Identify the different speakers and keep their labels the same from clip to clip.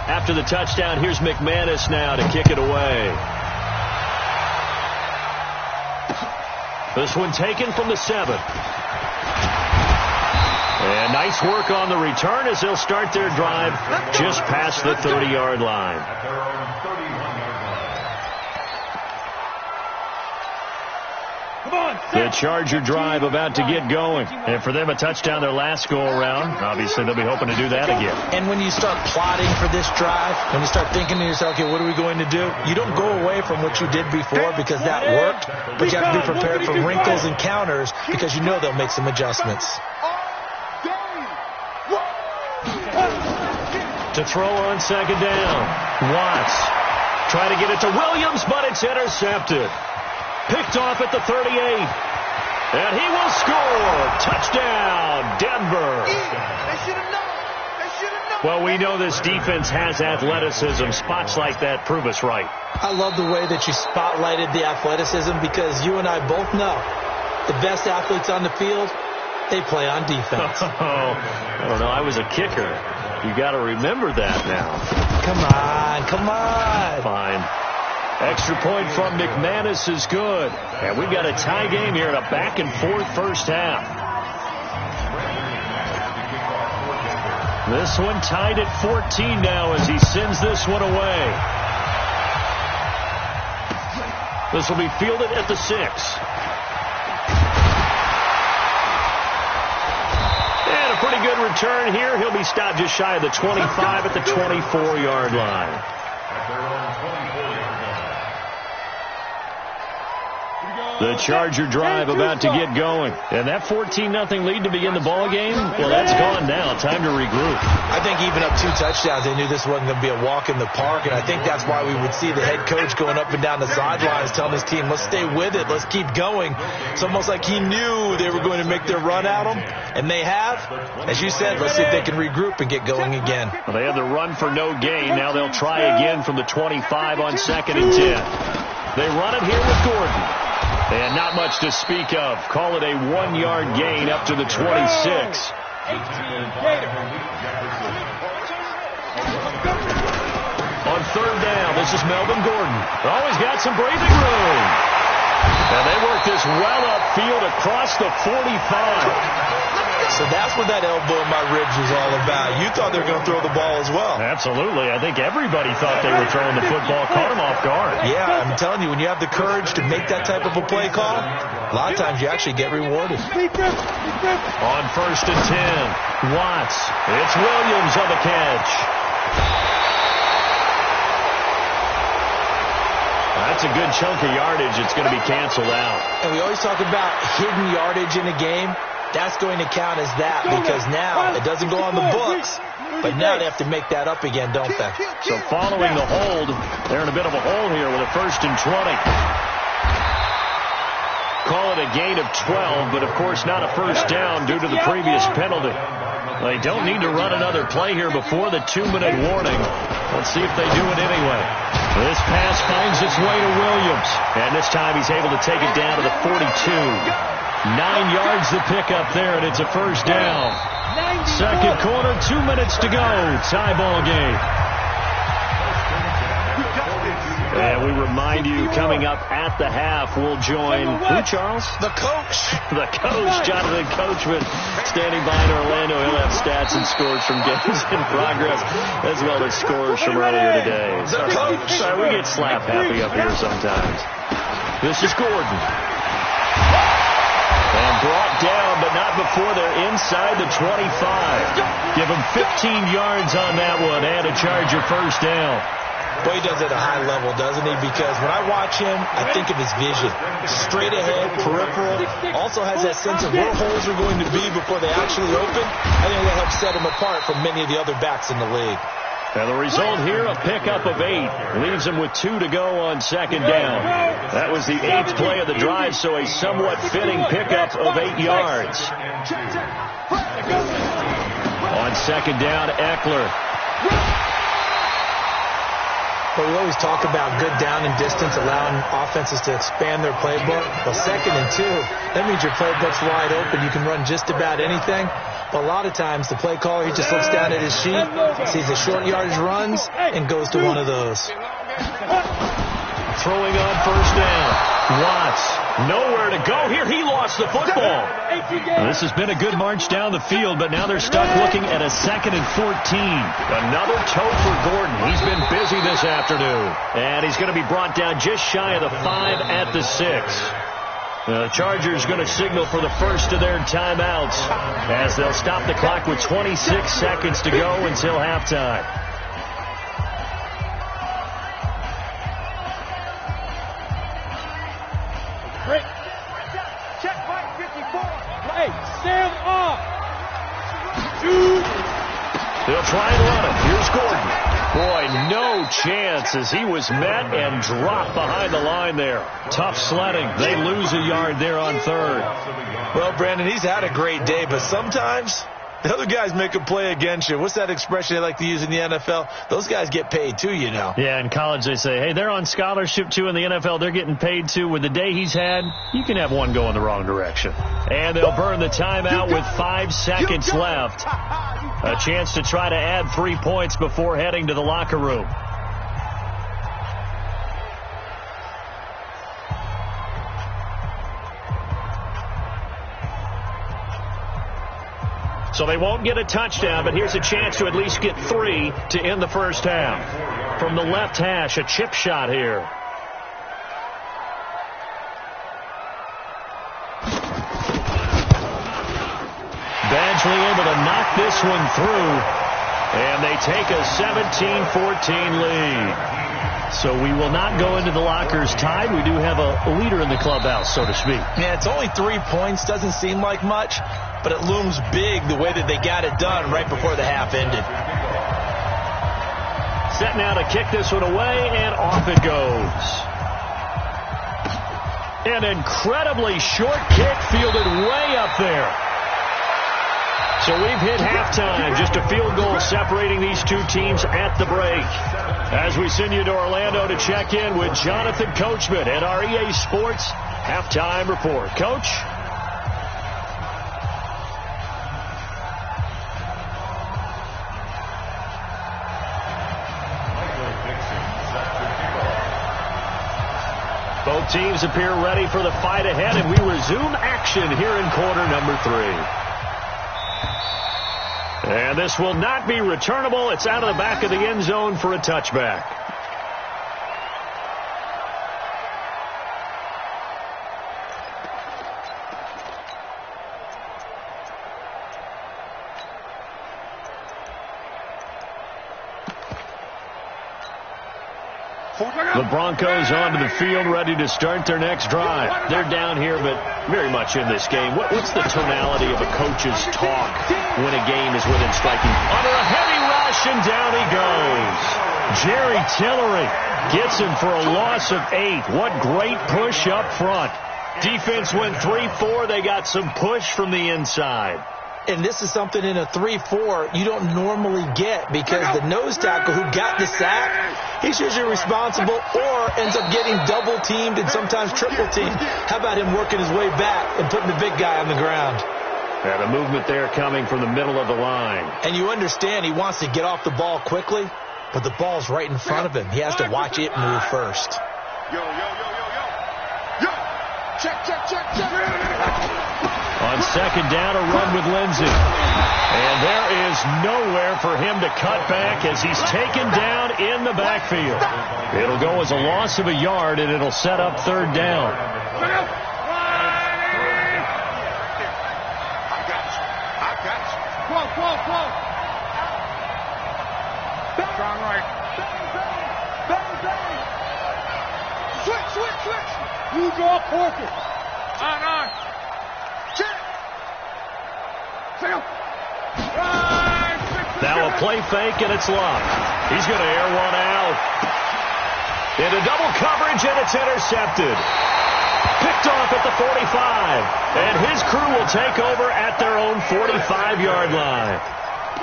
Speaker 1: After the touchdown, here's McManus now to kick it away. This one taken from the 7. And nice work on the return as they'll start their drive just past the 30-yard line. The Charger drive about to get going. And for them, a touchdown their last go-around. Obviously, they'll be hoping to do that again.
Speaker 2: And when you start plotting for this drive, when you start thinking to yourself, okay, what are we going to do? You don't go away from what you did before because that worked, but you have to be prepared for wrinkles and counters because you know they'll make some adjustments.
Speaker 1: To throw on second down. Watts trying to get it to Williams, but it's intercepted. Picked off at the 38. And he will score. Touchdown, Denver. Well, we know this defense has athleticism. Spots like that prove us right.
Speaker 2: I love the way that you spotlighted the athleticism because you and I both know the best athletes on the field, they play on defense.
Speaker 1: I don't know. I was a kicker. You got to remember that now.
Speaker 2: Come on.
Speaker 1: Fine. Extra point from McManus is good. And we've got a tie game here in a back-and-forth first half. This one tied at 14 now as he sends this one away. This will be fielded at the 6. And a pretty good return here. He'll be stopped just shy of the 25 at the 24-yard line. The Charger drive about to get going. And that 14-0 lead to begin the ball game, well, that's gone now. Time to regroup.
Speaker 2: I think even up 2 touchdowns, they knew this wasn't going to be a walk in the park, and I think that's why we would see the head coach going up and down the sidelines telling his team, let's stay with it, let's keep going. It's almost like he knew they were going to make their run at him, and they have. As you said, let's see if they can regroup and get going again.
Speaker 1: Well, they had the run for no gain. Now they'll try again from the 25 on 2nd and 10. They run it here with Gordon. And not much to speak of. Call it a 1-yard gain up to the 26. On 3rd down, this is Melvin Gordon. Always got some breathing room. And they work this well upfield across the 45.
Speaker 2: So that's what that elbow in my ribs was all about. You thought they were going to throw the ball as well.
Speaker 1: Absolutely. I think everybody thought they were throwing the football. Caught him off guard.
Speaker 2: Yeah, I'm telling you, when you have the courage to make that type of a play call, a lot of times you actually get rewarded.
Speaker 1: On 1st and 10, Watts. It's Williams on the catch. That's a good chunk of yardage. It's going to be canceled out.
Speaker 2: And we always talk about hidden yardage in a game. That's going to count as that because now it doesn't go on the books, but now they have to make that up again, don't they?
Speaker 1: So following the hold, they're in a bit of a hole here with a 1st and 20. Call it a gain of 12, but of course not a first down due to the previous penalty. They don't need to run another play here before the 2-minute warning. Let's see if they do it anyway. This pass finds its way to Williams, and this time he's able to take it down to the 42. 9 yards to pick up there, and it's a first down. 2nd quarter, 2 minutes to go. Tie ball game. And we remind you, coming up at the half, we'll join who, Charles?
Speaker 2: The coach.
Speaker 1: The coach, Jonathan Coachman, standing by in Orlando. He'll have stats and scores from games in progress, as well as scores from earlier today. Sorry, we get slap happy up here sometimes. This is Gordon. And brought down, but not before they're inside the 25. Give him 15 yards on that one and a Charger first down.
Speaker 2: Boy, he does it at a high level, doesn't he? Because when I watch him, I think of his vision. Straight ahead, peripheral. Also has that sense of where holes are going to be before they actually open. I think that helps set him apart from many of the other backs in the league.
Speaker 1: And the result here, a pickup of 8. Leaves him with 2 to go on 2nd down. That was the 8th play of the drive, so a somewhat fitting pickup of 8 yards. On 2nd down, Eckler.
Speaker 2: But we always talk about good down and distance, allowing offenses to expand their playbook. Well, 2nd and 2, that means your playbook's wide open. You can run just about anything. But a lot of times, the play caller, he just looks down at his sheet, sees the short yardage runs, and goes to one of those.
Speaker 1: Throwing on first down. Watts, nowhere to go here. He lost the football. This has been a good march down the field, but now they're stuck looking at a 2nd and 14. Another toe for Gordon. He's been busy this afternoon. And he's going to be brought down just shy of the 5 at the 6. The Chargers going to signal for the first of their timeouts as they'll stop the clock with 26 seconds to go until halftime. They'll try and run it. Here's Gordon. Boy, no chance as he was met and dropped behind the line there. Tough sledding. They lose a yard there on 3rd.
Speaker 2: Well, Brandon, he's had a great day, but sometimes the other guys make a play against you. What's that expression they like to use in the NFL? Those guys get paid too, you know.
Speaker 1: Yeah, in college they say, hey, they're on scholarship too. In the NFL, they're getting paid too. With the day he's had, you can have one go in the wrong direction. And they'll burn the timeout with 5 seconds left. A chance to try to add 3 points before heading to the locker room. So they won't get a touchdown, but here's a chance to at least get 3 to end the first half. From the left hash, a chip shot here. Badgley able to knock this one through, and they take a 17-14 lead. So we will not go into the lockers tied. We do have a leader in the clubhouse, so to speak.
Speaker 2: Yeah, it's only 3 points. Doesn't seem like much, but it looms big the way that they got it done right before the half ended.
Speaker 1: Set now to kick this one away, and off it goes. An incredibly short kick fielded way up there. So we've hit halftime, just a field goal separating these two teams at the break. As we send you to Orlando to check in with Jonathan Coachman at our EA Sports Halftime Report. Coach? Both teams appear ready for the fight ahead, and we resume action here in quarter number 3. And this will not be returnable. It's out of the back of the end zone for a touchback. The Broncos onto the field, ready to start their next drive. They're down here, but very much in this game. What's the tonality of a coach's talk when a game is within striking? Under a heavy rush, and down he goes. Jerry Tillery gets him for a loss of 8. What great push up front. Defense went 3-4. They got some push from the inside.
Speaker 2: And this is something in a 3-4 you don't normally get, because the nose tackle who got the sack, he's usually responsible or ends up getting double teamed and sometimes triple teamed. How about him working his way back and putting the big guy on the ground?
Speaker 1: And a movement there coming from the middle of the line.
Speaker 2: And you understand he wants to get off the ball quickly, but the ball's right in front of him. He has to watch it move first.
Speaker 3: Yo. Check.
Speaker 1: On second down, a run with Lindsey. And there is nowhere for him to cut back as he's taken down in the backfield. It'll go as a loss of a yard, and it'll set up third down.
Speaker 3: I got you. Whoa. Strong right. Switch. You go pocket. On.
Speaker 1: Now a play fake, and it's Love. He's going to air one out. Into double coverage, and it's intercepted. Picked off at the 45. And his crew will take over at their own 45-yard line.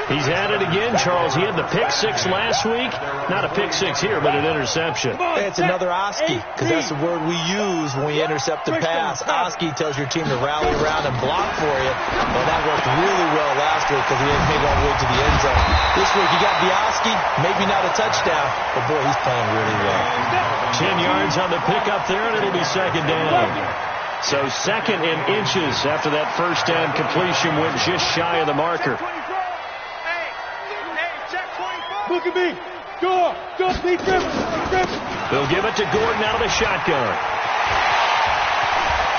Speaker 1: He's had it again, Charles. He had the pick six last week. Not a pick six here, but an interception.
Speaker 2: It's another Oski, because that's the word we use when we intercept a pass. Oski tells your team to rally around and block for you. Well, that worked really well last week because he didn't make all the way to the end zone. This week he got the Oski, maybe not a touchdown, but boy, he's playing really well.
Speaker 1: 10 yards on the pickup there, and it'll be second down. So second in inches after that first down completion went just shy of the marker.
Speaker 3: Look at me. Go. Be driven.
Speaker 1: They'll give it to Gordon out of the shotgun.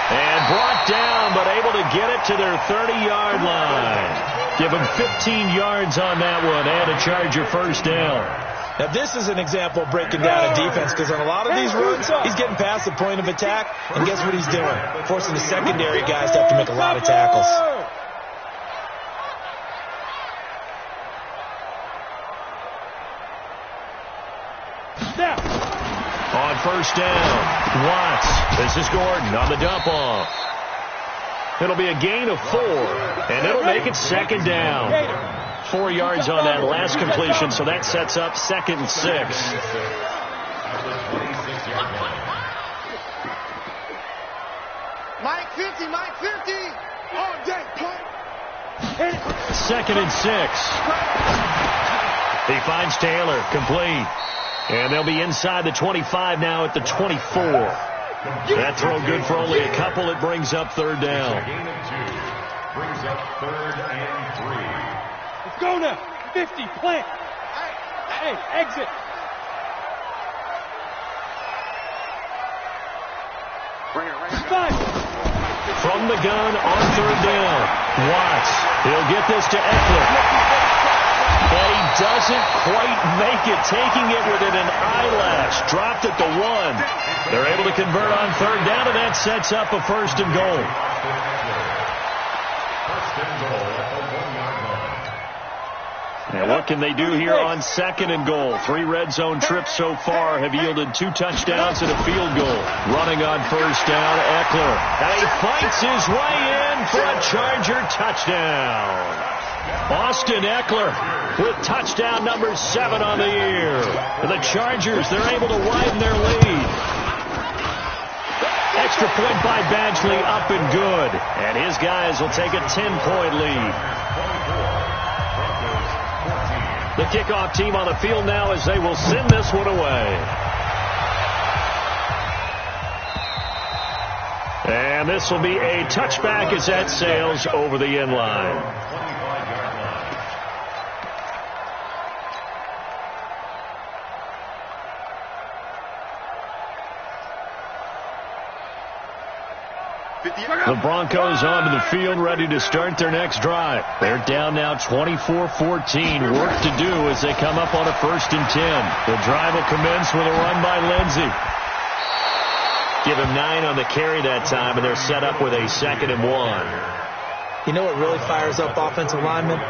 Speaker 1: And brought down, but able to get it to their 30-yard line. Give him 15 yards on that one and a Charger first down.
Speaker 2: Now, this is an example of breaking down a defense, because on a lot of these runs, he's getting past the point of attack, and guess what he's doing? Forcing the secondary guys to have to make a lot of tackles.
Speaker 1: On first down, Watts. This is Gordon on the dump off. It'll be a gain of 4, and it'll make it second down. 4 yards on that last completion, so that sets up second and 6.
Speaker 3: Mike 50. All day,
Speaker 1: Second and 6. He finds Taylor, complete. And they'll be inside the 25 now at the 24. That throw good for only a couple. It brings up third down.
Speaker 4: Brings up third and 3.
Speaker 3: Let's go now. 50, plant. Hey, exit.
Speaker 1: From the gun on third down. Watts. He'll get this to Eckler. And he doesn't quite make it, taking it within an eyelash. Dropped at the 1. They're able to convert on third down, and that sets up a first and goal. Now what can they do here on second and goal? 3 red zone trips so far have yielded 2 touchdowns and a field goal. Running on first down, Eckler. And he fights his way in for a Charger touchdown. Austin Eckler with touchdown number 7 on the year. The Chargers, they're able to widen their lead. Extra point by Badgley, up and good. And his guys will take a 10-point lead. The kickoff team on the field now as they will send this one away. And this will be a touchback as that sails over the end line. The Broncos onto the field, ready to start their next drive. They're down now 24-14. Work to do as they come up on a first and 10. The drive will commence with a run by Lindsey. Give him 9 on the carry that time, and they're set up with a second and 1.
Speaker 2: You know what really fires up offensive linemen?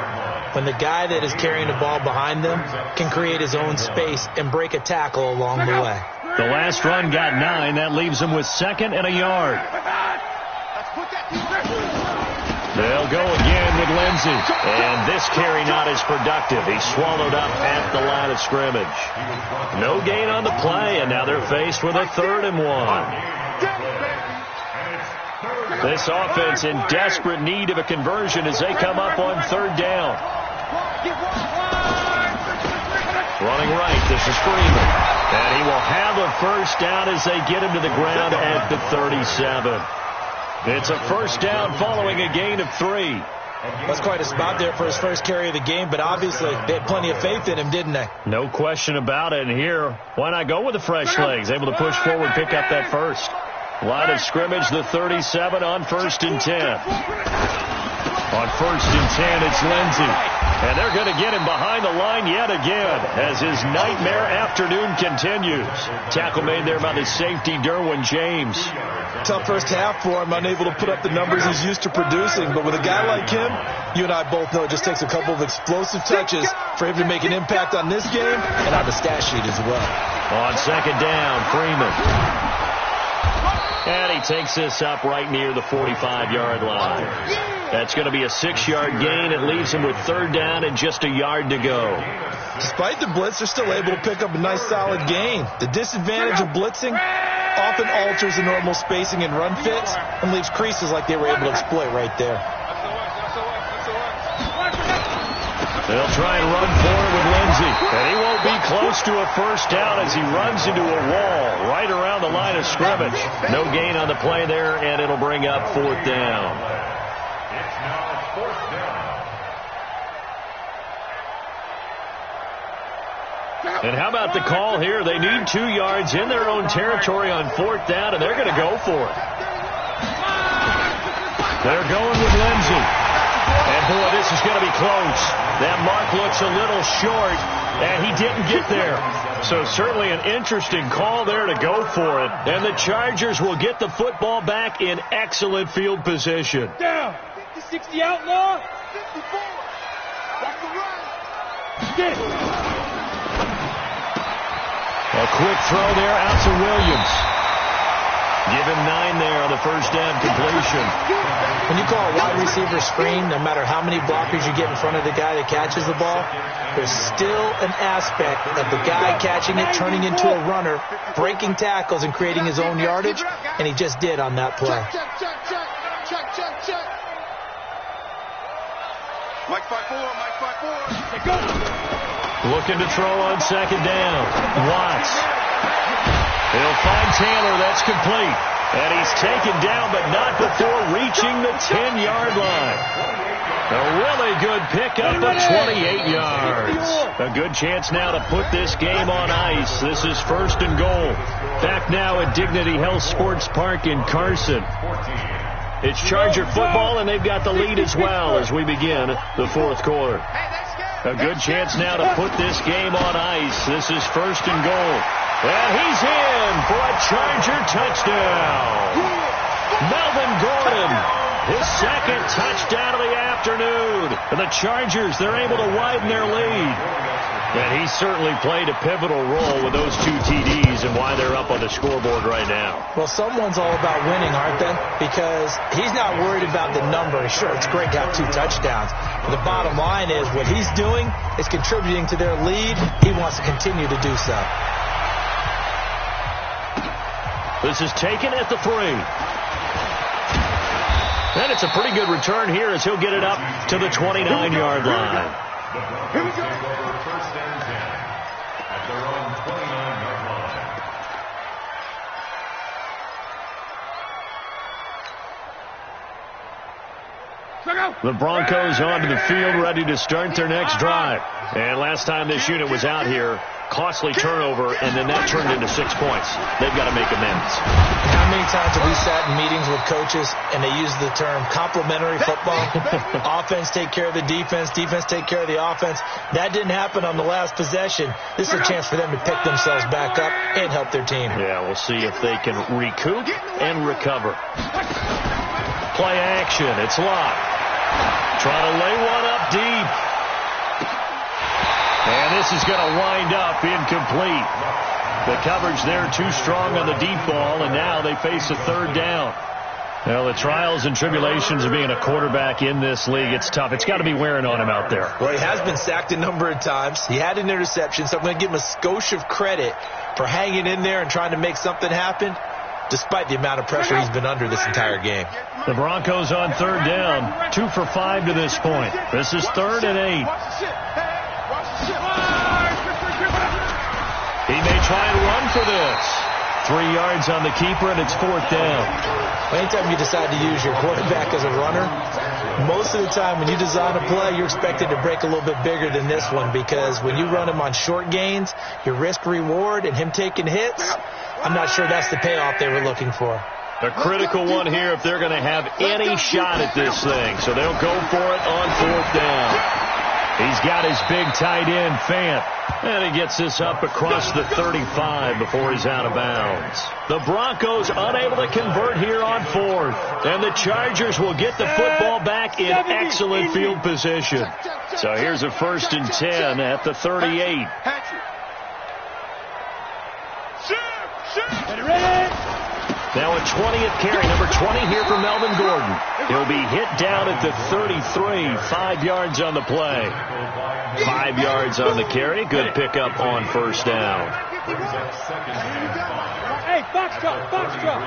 Speaker 2: When the guy that is carrying the ball behind them can create his own space and break a tackle along the way.
Speaker 1: The last run got 9. That leaves them with second and a yard. They'll go again with Lindsey. And this carry not as productive. He's swallowed up at the line of scrimmage. No gain on the play, and now they're faced with a third and 1. This offense in desperate need of a conversion as they come up on third down. Running right, this is Freeman. And he will have a first down as they get him to the ground at the 37. It's a first down following a gain of 3.
Speaker 2: That's quite a spot there for his first carry of the game, but obviously they had plenty of faith in him, didn't they?
Speaker 1: No question about it. And here, why not go with the fresh legs? Able to push forward, pick up that first. Line of scrimmage, the 37 on first and 10. On first and 10, it's Lindsey. And they're going to get him behind the line yet again as his nightmare afternoon continues. Tackle made there by the safety, Derwin James.
Speaker 2: Tough first half for him, unable to put up the numbers he's used to producing. But with a guy like him, you and I both know it just takes a couple of explosive touches for him to make an impact on this game and on the stat sheet as well.
Speaker 1: On second down, Freeman. And he takes this up right near the 45-yard line. That's going to be a 6-yard gain. It leaves him with 3rd down and just a yard to go.
Speaker 2: Despite the blitz, they're still able to pick up a nice solid gain. The disadvantage of blitzing often alters the normal spacing and run fits and leaves creases like they were able to exploit right there.
Speaker 1: They'll try and run forward with Lindsey. And he won't be close to a 1st down as he runs into a wall right around the line of scrimmage. No gain on the play there, and it'll bring up 4th down.
Speaker 4: It's now 4th down.
Speaker 1: And how about the call here? They need 2 yards in their own territory on 4th down, and they're going to go for it. They're going with Lindsey. And, boy, this is going to be close. That mark looks a little short, and he didn't get there. So certainly an interesting call there to go for it. And the Chargers will get the football back in excellent field position.
Speaker 3: Down. 50-60 outlaw. 54. Back to right. Get it.
Speaker 1: A quick throw there out to Williams. Give him 9 there on the 1st down completion.
Speaker 2: When you call a wide receiver screen, no matter how many blockers you get in front of the guy that catches the ball, there's still an aspect of the guy catching it, turning into a runner, breaking tackles and creating his own yardage, and he just did on that play.
Speaker 3: Mike 5-4, Mike 5-4. Go.
Speaker 1: Looking to throw on 2nd down. Watts. He'll find Taylor. That's complete. And he's taken down, but not before reaching the 10-yard line. A really good pickup of 28 yards. A good chance now to put this game on ice. This is 1st and goal. Back now at Dignity Health Sports Park in Carson. It's Charger football, and they've got the lead as well as we begin the 4th quarter. A good chance now to put this game on ice. This is 1st and goal. And he's in for a Charger touchdown. Melvin Gordon, his 2nd touchdown of the afternoon. And the Chargers, they're able to widen their lead. And he certainly played a pivotal role with those 2 TDs and why they're up on the scoreboard right now.
Speaker 2: Well, someone's all about winning, aren't they? Because he's not worried about the number. Sure, it's great to have 2 touchdowns. But the bottom line is what he's doing is contributing to their lead. He wants to continue to do so.
Speaker 1: This is taken at the 3. And it's a pretty good return here as he'll get it up to the 29-yard line.
Speaker 4: Here we go. 1st and 10 at their own 29-yard line.
Speaker 1: The Broncos onto the field, ready to start their next drive. And last time this unit was out here, costly turnover, and then that turned into 6 points. They've got to make amends.
Speaker 2: How many times have we sat in meetings with coaches and they use the term complementary football? Offense take care of the defense, defense take care of the offense. That didn't happen on the last possession. This is a chance for them to pick themselves back up and help their team.
Speaker 1: Yeah, we'll see if they can recoup and recover. Play action. It's locked. Trying to lay one up deep. And this is going to wind up incomplete. The coverage there too strong on the deep ball, and now they face a 3rd down. Well, the trials and tribulations of being a quarterback in this league, it's tough. It's got to be wearing on him out there.
Speaker 2: Well, he has been sacked a number of times. He had an interception, so I'm going to give him a skosh of credit for hanging in there and trying to make something happen, despite the amount of pressure he's been under this entire game.
Speaker 1: The Broncos on 3rd down, 2 for 5 to this point. This is 3rd and 8. He may try and run for this. 3 yards on the keeper, and it's 4th down.
Speaker 2: Anytime you decide to use your quarterback as a runner, most of the time when you design a play, you're expected to break a little bit bigger than this one, because when you run him on short gains, your risk-reward and him taking hits, I'm not sure that's the payoff they were looking for.
Speaker 1: A critical one here if they're going to have any shot at this thing. So they'll go for it on 4th down. He's got his big tight end, Fant. And he gets this up across the 35 before he's out of bounds. The Broncos unable to convert here on 4th. And the Chargers will get the football back in excellent field position. So here's a 1st and 10 at the 38. Now a 20th carry, number 20 here for Melvin Gordon. He'll be hit down at the 33, 5 yards on the play. 5 yards on the carry. Good pickup on first down.
Speaker 3: Hey, box truck, box truck.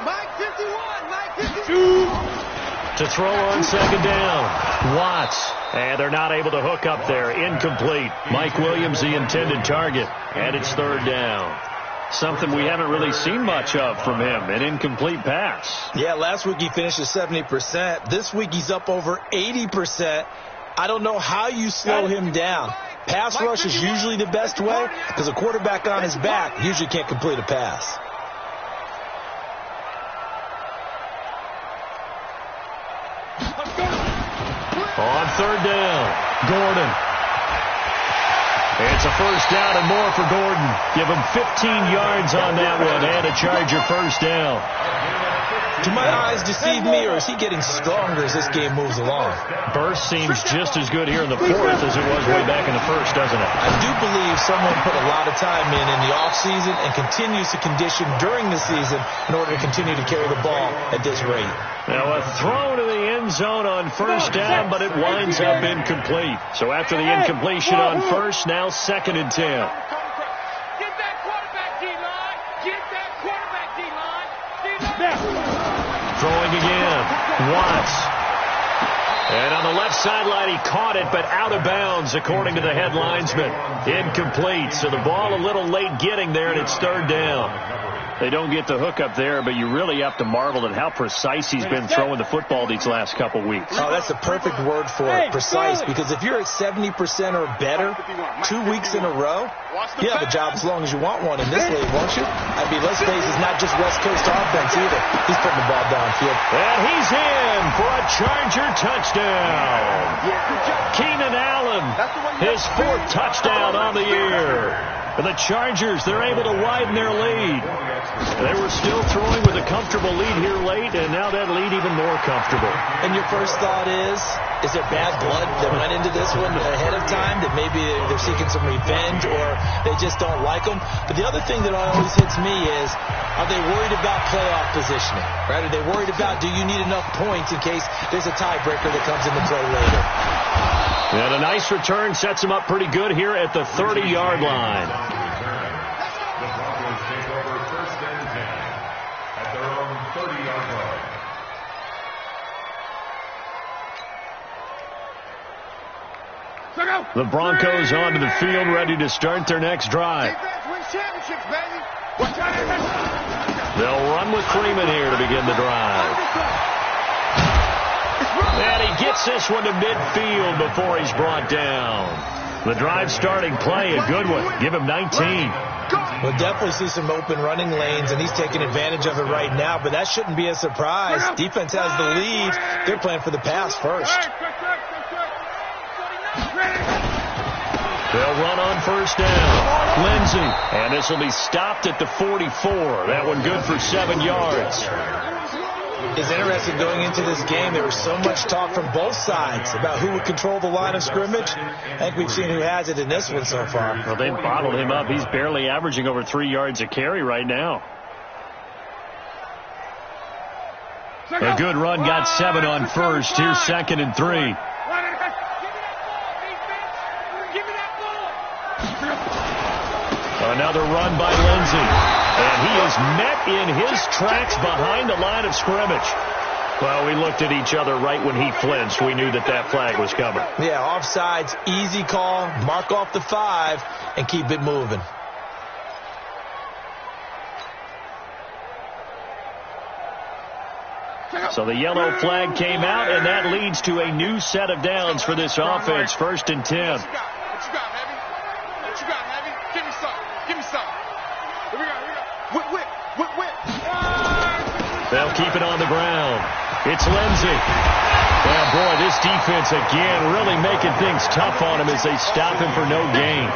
Speaker 3: Mike 51, Mike 51.
Speaker 1: To throw on second down, Watts. And they're not able to hook up there. Incomplete. Mike Williams, the intended target. And it's third down. Something we haven't really seen much of from him, an incomplete pass.
Speaker 2: Yeah, last week he finished at 70%. This week he's up over 80%. I don't know how you slow him down. Pass rush is usually the best way because a quarterback on his back usually can't complete a pass.
Speaker 1: On third down, Gordon. It's a first down and more for Gordon. Give him 15 yards on that one and a Charger first down.
Speaker 2: Do my eyes deceive me, or is he getting stronger as this game moves along?
Speaker 1: Burst seems just as good here in the fourth as it was way back in the first, doesn't it?
Speaker 2: I do believe someone put a lot of time in the offseason and continues to condition during the season in order to continue to carry the ball at this rate.
Speaker 1: Now a throw to the end zone on first down, but it winds up incomplete. So after the incompletion on first, now 2nd and 10.
Speaker 3: Get that quarterback, D-line. Get that quarterback, D-line. D-line.
Speaker 1: Throwing again, Watts. And on the left sideline, he caught it, but out of bounds, according to the head linesman. Incomplete, so the ball a little late getting there, and it's third down. They don't get the hook up there, but you really have to marvel at how precise he's been throwing the football these last couple weeks.
Speaker 2: Oh, that's the perfect word for it, precise, because if you're at 70% or better 2 weeks in a row, you have a job as long as you want one in this league, won't you? I mean, let's face it, it's not just West Coast offense either. He's putting the ball downfield.
Speaker 1: And he's in for a Charger touchdown. Keenan Allen, his 4th touchdown on the year. For the Chargers, they're able to widen their lead. They were still throwing with a comfortable lead here late, and now that lead even more comfortable.
Speaker 2: And your first thought is there bad blood that went into this one ahead of time, that maybe they're seeking some revenge or they just don't like them? But the other thing that always hits me is, are they worried about playoff positioning? Right? Are they worried about, do you need enough points in case there's a tiebreaker that comes into play later?
Speaker 1: And a nice return sets him up pretty good here at the 30-yard line.
Speaker 4: The Broncos take over 1st and 10 at their own 30-yard line.
Speaker 1: The Broncos onto the field, ready to start their next drive. They'll run with Freeman here to begin the drive. And he gets this one to midfield before he's brought down. The drive starting play, a good one. Give him 19.
Speaker 2: We'll definitely see some open running lanes, and he's taking advantage of it right now, but that shouldn't be a surprise. Defense has the lead. They're playing for the pass first.
Speaker 1: They'll run on first down. Lindsey. And this will be stopped at the 44. That one good for 7 yards.
Speaker 2: It's interesting going into this game. There was so much talk from both sides about who would control the line of scrimmage. I think we've seen who has it in this one so far.
Speaker 1: Well, they've bottled him up. He's barely averaging over 3 yards a carry right now. A good run, got 7 on first. Here's 2nd and 3. Another run by Lindsey. And he is met in his tracks behind the line of scrimmage. Well, we looked at each other right when he flinched. We knew that that flag was coming.
Speaker 2: Yeah, offsides, easy call. Mark off the 5 and keep it moving.
Speaker 1: So the yellow flag came out, and that leads to a new set of downs for this offense. 1st and 10.
Speaker 3: What you got, Heavy? What you got, Heavy? Give me some. Give me some. Here we go. Whip.
Speaker 1: They'll keep it on the ground. It's Lindsey. And boy, this defense again really making things tough on him as they stop him for no gain.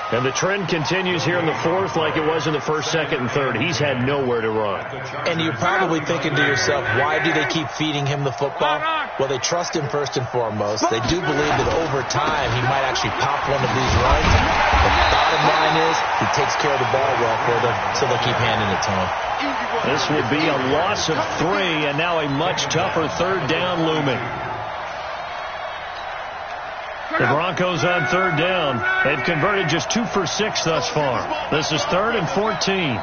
Speaker 1: And the trend continues here in the fourth like it was in the first, second, and third. He's had nowhere to run.
Speaker 2: And you're probably thinking to yourself, why do they keep feeding him the football? Well, they trust him first and foremost. They do believe that over time he might actually pop one of these runs. But the bottom line is he takes care of the ball well for them, so they'll keep handing it to him.
Speaker 1: This will be a loss of 3, and now a much tougher third down looming. The Broncos on third down. They've converted just 2 for 6 thus far. This is 3rd and 14.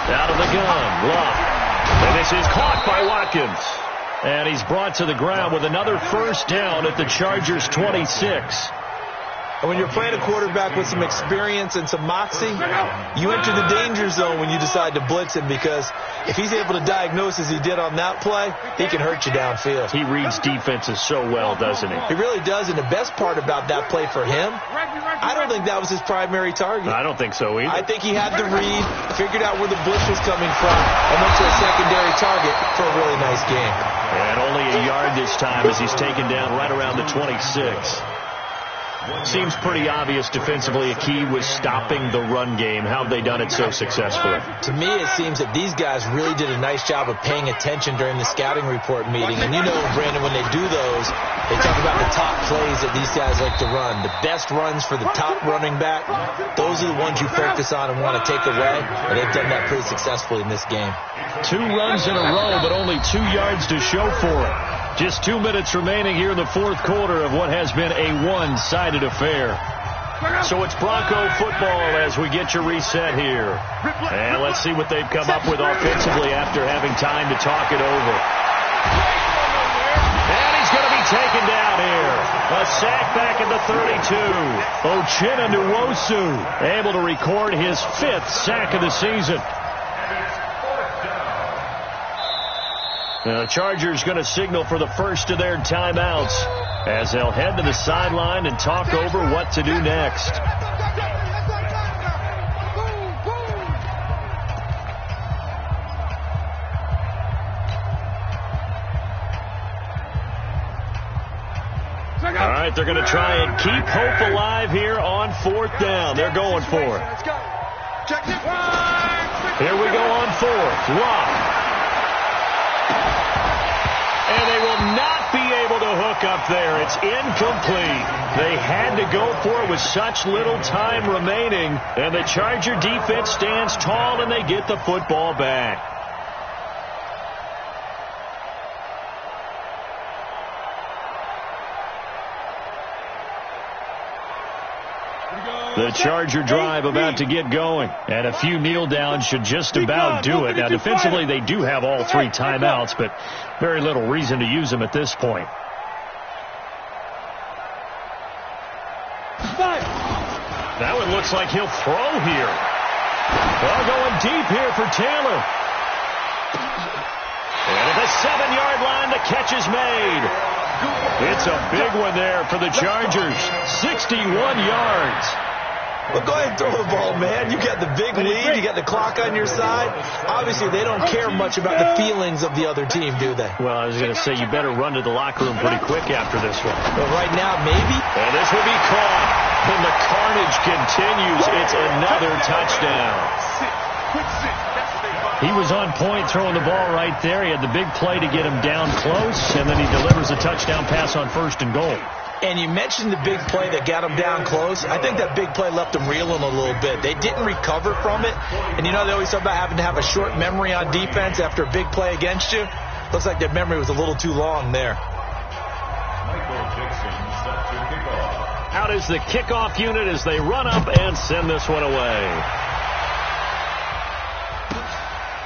Speaker 1: Out of the gun, Love. And this is caught by Watkins. And he's brought to the ground with another first down at the Chargers' 26.
Speaker 2: And when you're playing a quarterback with some experience and some moxie, you enter the danger zone when you decide to blitz him, because if he's able to diagnose as he did on that play, he can hurt you downfield.
Speaker 1: He reads defenses so well, doesn't he?
Speaker 2: He really does, and the best part about that play for him, I don't think that was his primary target.
Speaker 1: I don't think so either.
Speaker 2: I think he had the read, figured out where the blitz was coming from, and went to a secondary target for a really nice game.
Speaker 1: And only a yard this time as he's taken down right around the 26. Seems pretty obvious defensively a key was stopping the run game. How have they done it so successfully?
Speaker 2: To me, it seems that these guys really did a nice job of paying attention during the scouting report meeting. And you know, Brandon, when they do those, they talk about the top plays that these guys like to run. The best runs for the top running back, those are the ones you focus on and want to take away. And they've done that pretty successfully in this game.
Speaker 1: 2 runs in a row, but only 2 yards to show for it. Just 2 minutes remaining here in the fourth quarter of what has been a one-sided affair. So it's Bronco football as we get your reset here. And let's see what they've come up with offensively after having time to talk it over. And he's going to be taken down here. A sack back at the 32. Uchenna Nwosu able to record his 5th sack of the season. The Chargers going to signal for the first of their timeouts as they'll head to the sideline and talk over what to do next. All right, they're going to try and keep hope alive here on 4th down. They're going for it. Here we go on 4th. Rock. And they will not be able to hook up there. It's incomplete. They had to go for it with such little time remaining. And the Charger defense stands tall and they get the football back. The Charger drive about to get going. And a few kneel downs should just about do it. Now, defensively, they do have all 3 timeouts, but very little reason to use them at this point. That one looks like he'll throw here. Well, going deep here for Taylor. And at the 7-yard line, the catch is made. It's a big one there for the Chargers. 61 yards.
Speaker 2: Well, go ahead and throw the ball, man. You got the big lead. You got the clock on your side. Obviously, they don't care much about the feelings of the other team, do they?
Speaker 1: Well, I was going to say, you better run to the locker room pretty quick after this one.
Speaker 2: But right now, maybe.
Speaker 1: And this will be caught. And the carnage continues. It's another touchdown. He was on point throwing the ball right there. He had the big play to get him down close, and then he delivers a touchdown pass on 1st and goal.
Speaker 2: And you mentioned the big play that got him down close. I think that big play left them reeling a little bit. They didn't recover from it. And you know, they always talk about having to have a short memory on defense after a big play against you. Looks like their memory was a little too long there.
Speaker 1: Out is the kickoff unit as they run up and send this one away.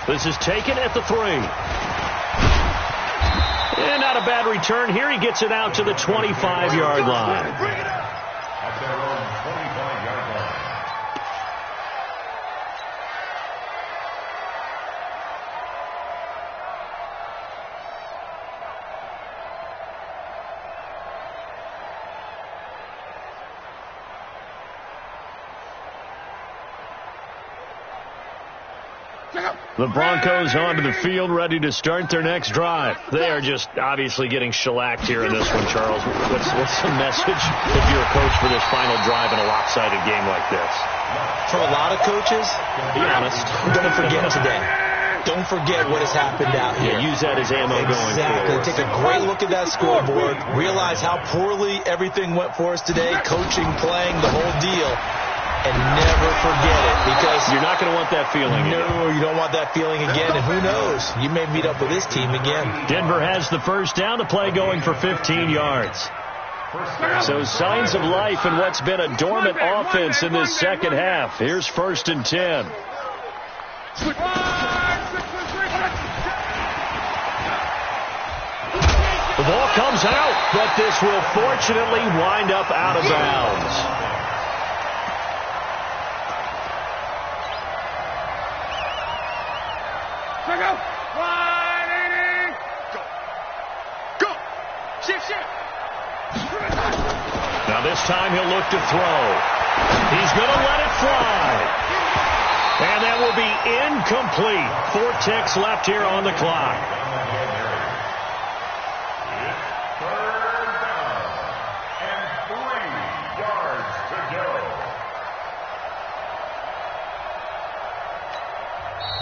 Speaker 1: This is taken at the 3. And not a bad return here. He gets it out to the 25-yard line.
Speaker 4: At their own 25-yard line.
Speaker 1: The Broncos onto the field, ready to start their next drive. They are just obviously getting shellacked here in this one, Charles. What's the message if you're a coach for this final drive in a lopsided game like this?
Speaker 2: For a lot of coaches,
Speaker 1: be honest,
Speaker 2: don't forget today. Don't forget what has happened out here.
Speaker 1: Yeah, use that as ammo going forward.
Speaker 2: Exactly. Take a great look at that scoreboard. Realize how poorly everything went for us today. Coaching, playing, the whole deal. And never forget it, because
Speaker 1: you're not going to want that feeling again.
Speaker 2: No, you don't want that feeling again. And who knows? You may meet up with this team again.
Speaker 1: Denver has the first down, to play going for 15 yards. So signs of life in what's been a dormant offense in this second half. Here's 1st and 10. The ball comes out, but this will fortunately wind up out of bounds. Now this time he'll look to throw. He's going to let it fly. And that will be incomplete. 4 ticks left here on the clock.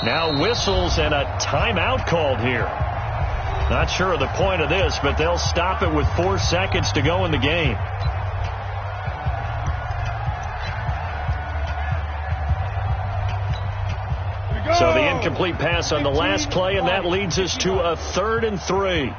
Speaker 1: Now whistles and a timeout called here. Not sure of the point of this, but they'll stop it with 4 seconds to go in the game. So the incomplete pass on the last play, and that leads us to a 3rd and 3.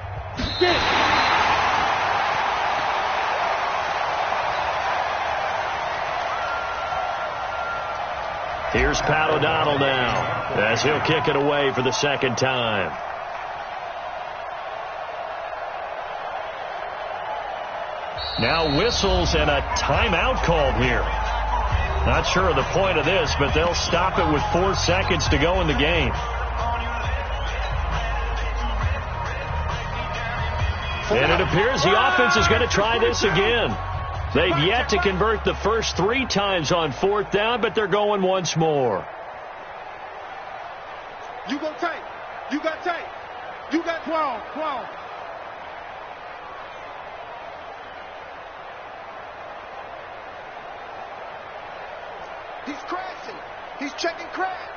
Speaker 1: Here's Pat O'Donnell now, as he'll kick it away for the second time. Now whistles and a timeout called here. Not sure of the point of this, but they'll stop it with 4 seconds to go in the game. And it appears the offense is going to try this again. They've yet to convert the first 3 times on 4th down, but they're going once more.
Speaker 3: You go tight. You got tight. You got 12. He's crashing. He's checking crash.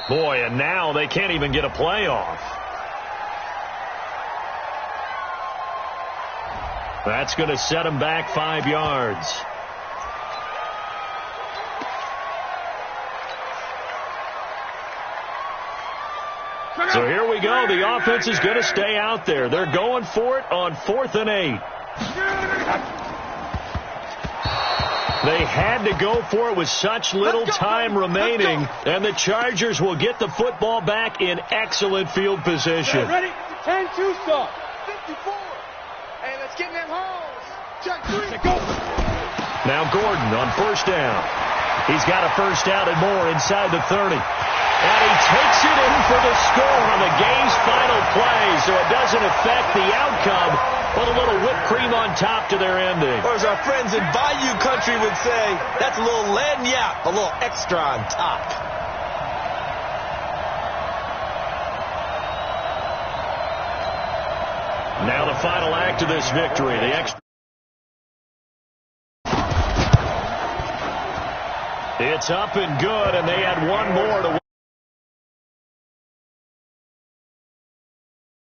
Speaker 1: Boy, and now they can't even get a play off. That's going to set them back 5 yards. So here we go. The offense is going to stay out there. They're going for it on 4th and 8. They had to go for it with such little time remaining, and the Chargers will get the football back in excellent field position.
Speaker 3: Ready? 10-2 start. 54. Hey, let's get in them holes. Check 3. Go.
Speaker 1: Now Gordon on 1st down. He's got a first down and more inside the 30. And he takes it in for the score on the game's final play, so it doesn't affect the outcome. Put a little whipped cream on top to their ending.
Speaker 2: Or as our friends in Bayou Country would say, that's a little lagniappe, a little extra on top.
Speaker 1: Now the final act of this victory. The extra. It's up and good, and they had one more to win.